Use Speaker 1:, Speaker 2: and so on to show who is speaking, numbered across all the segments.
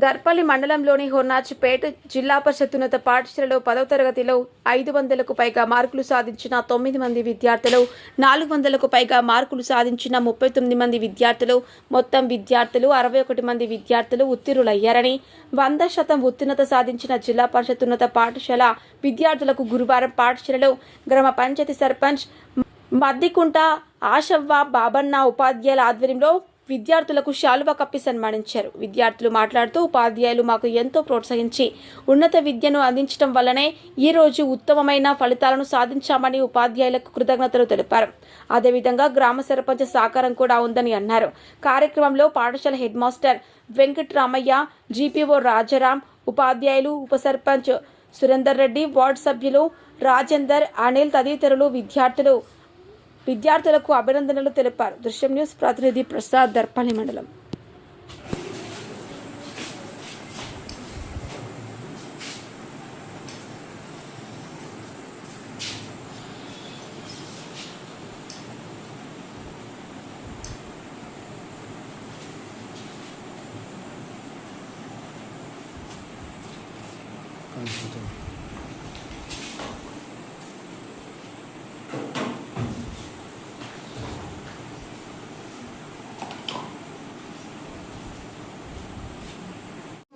Speaker 1: దర్పల్లి మండలంలోని హొన్నాచిపేట్ జిల్లా పరిషత్ ఉన్నత పాఠశాలలో 10వ తరగతిలో 500కు పైగా మార్కులు సాధించిన 9 మంది విద్యార్థులు, 400కు పైగా మార్కులు సాధించిన 39 మంది విద్యార్థులు, మొత్తం విద్యార్థులు 61 మంది విద్యార్థులు ఉత్తీర్ణులయ్యారని, 100% ఉత్తీర్ణత సాధించిన జిల్లా పరిషత్ ఉన్నత పాఠశాల విద్యార్థులకు గురువారం పాఠశాలలో గ్రామ పంచాయతీ సర్పంచ్ మద్దికుంట ఆశవ్వ బాబన్న ఉపాధ్యాయుల ఆధ్వర్యంలో విద్యార్థులకు శాలువా కప్పి సన్మానించారు. విద్యార్థులు మాట్లాడుతూ, ఉపాధ్యాయులు మాకు ఎంతో ప్రోత్సహించి ఉన్నత విద్యను అందించడం వల్లనే ఈ రోజు ఉత్తమమైన ఫలితాలను సాధించామని ఉపాధ్యాయులకు కృతజ్ఞతలు తెలిపారు. అదేవిధంగా గ్రామ సర్పంచ్ సహకారం కూడా ఉందని అన్నారు. కార్యక్రమంలో పాఠశాల head master Venkataramaiah, GPO Rajaram, ఉపాధ్యాయులు, ఉప సర్పంచ్ సురేందర్ రెడ్డి, వార్డు సభ్యులు రాజేందర్, అనిల్ తదితరులు విద్యార్థులకు అభినందనలు తెలిపారు. దృశ్యం న్యూస్ ప్రతినిధి ప్రసాద్, దర్పల్లి మండలం.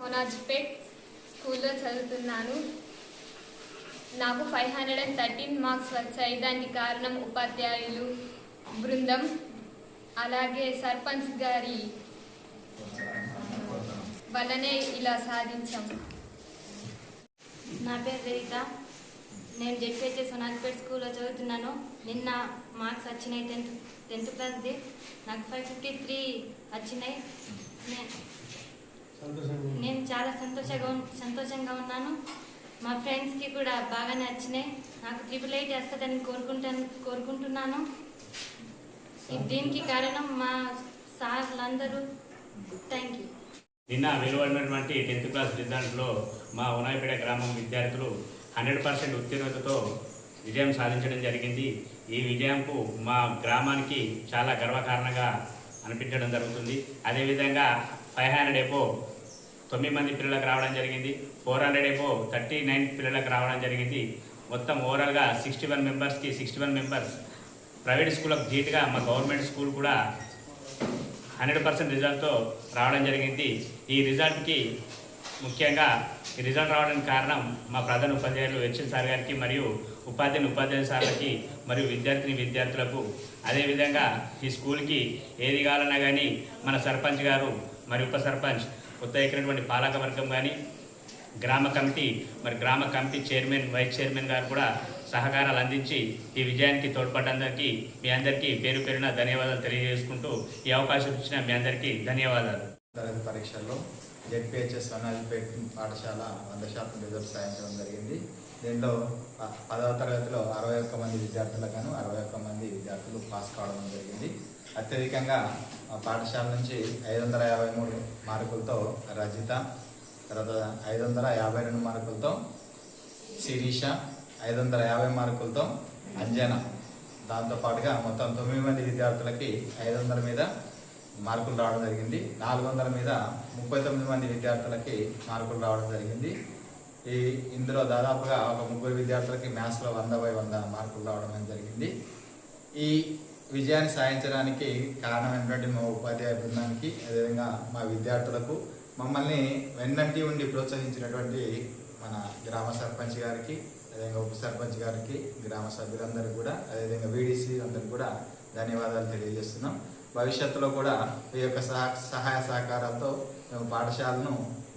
Speaker 2: హొన్నాచిపేట్ స్కూల్లో చదువుతున్నాను. నాకు 513 మార్క్స్ వచ్చాయి. దానికి కారణం ఉపాధ్యాయులు బృందం, అలాగే సర్పంచ్ గారి వల్లనే ఇలా సాధించాము.
Speaker 3: నా పేరు రేవిత. నేను జెడ్పీహెచ్ఎస్ హొన్నాచిపేట్ స్కూల్లో చదువుతున్నాను. నిన్న మార్క్స్ వచ్చినాయి. 10th క్లాస్ది నాకు 553 వచ్చినాయి. నేను చాలా సంతోషంగా ఉన్నాను. మా ఫ్రెండ్స్కి కూడా బాగానే వచ్చినాయి. నాకు 888 వస్తుందని కోరుకుంటున్నాను. దీనికి కారణం మా సార్లందరూ. Thank you.
Speaker 4: నిన్న వెలువడినటువంటి 10th క్లాస్ రిజల్ట్లో మా హొన్నాచిపేట గ్రామం విద్యార్థులు 100% ఉత్తీర్ణతతో విజయం సాధించడం జరిగింది. ఈ విజయంకు మా గ్రామానికి చాలా గర్వకారణంగా అనిపించడం జరుగుతుంది. అదేవిధంగా 500 ఎబో 9 మంది పిల్లలకు రావడం జరిగింది. 400 ఎబో 39 పిల్లలకు రావడం జరిగింది. మొత్తం ఓవరాల్గా 61 మెంబర్స్కి 61 మెంబర్స్ ప్రైవేట్ స్కూళ్ళకు ధీటుగా మా గవర్నమెంట్ స్కూల్ కూడా 100% రిజల్ట్తో రావడం జరిగింది. ఈ రిజల్ట్కి ముఖ్యంగా ఈ రిజల్ట్ రావడానికి కారణం మా ప్రధాన ఉపాధ్యాయులు హెచ్ఎల్ సార్ గారికి మరియు ఉపాధ్యాయుల సార్లకి మరియు విద్యార్థులకు, అదేవిధంగా ఈ స్కూల్కి ఏది కావాలన్నా కానీ మన సర్పంచ్ గారు మరియు ఉప సర్పంచ్, కొత్త ఎక్కినటువంటి పాలక వర్గం కానీ, గ్రామ కమిటీ చైర్మన్, వైస్ చైర్మన్ గారు కూడా సహకారాలు అందించి ఈ విజయానికి తోడ్పడ్డందరికీ మీ అందరికీ పేరు పేరున ధన్యవాదాలు తెలియజేసుకుంటూ ఈ అవకాశం ఇచ్చిన మీ అందరికీ ధన్యవాదాలు.
Speaker 5: తరగతి పరీక్షల్లో జెడ్పీహెచ్ఎస్ హొన్నాచిపేట్ పాఠశాల 100% రిజల్ట్ సాధించడం జరిగింది. దీనిలో 10వ తరగతిలో 61 మంది విద్యార్థులకు గాను 61 మంది విద్యార్థులు పాస్ కావడం జరిగింది. అత్యధికంగా పాఠశాల నుంచి 553 మార్కులతో రజిత, తర్వాత 552 మార్కులతో శిరీష, 550 మార్కులతో అంజన, దాంతోపాటుగా మొత్తం 9 మంది విద్యార్థులకి 500 మీద మార్కులు రావడం జరిగింది. 400 మీద 39 మంది విద్యార్థులకి మార్కులు రావడం జరిగింది. ఇందులో దాదాపుగా ఒక 3 విద్యార్థులకి మ్యాథ్స్లో 100/100 మార్కులు రావడం జరిగింది. ఈ విజయాన్ని సాధించడానికి కారణమైనటువంటి మా ఉపాధ్యాయ బృందానికి, అదేవిధంగా మా విద్యార్థులకు, మమ్మల్ని వెన్నంటి ఉండి ప్రోత్సహించినటువంటి మన గ్రామ సర్పంచ్ గారికి, అదేవిధంగా ఉప సర్పంచ్ గారికి, గ్రామ సభ్యులందరికీ కూడా, అదేవిధంగా వీడీసీ అందరికీ కూడా ధన్యవాదాలు తెలియజేస్తున్నాం. భవిష్యత్తులో కూడా ఈ యొక్క సహాయ సహకారాలతో మేము పాఠశాలను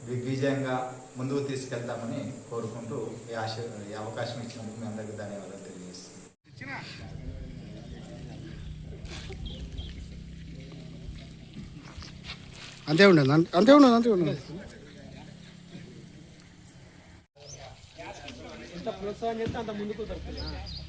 Speaker 5: దిగ్విజయంగా ముందుకు తీసుకెళ్తామని కోరుకుంటూ ఈ అవకాశం ఇచ్చినందుకు మీ అందరికీ ధన్యవాదాలు తెలియజేస్తున్నాం.
Speaker 6: అంతే ఉండదు.
Speaker 7: ఎంత ప్రోత్సాహం చేస్తే అంత ముందుకు దొరుకుతుంది.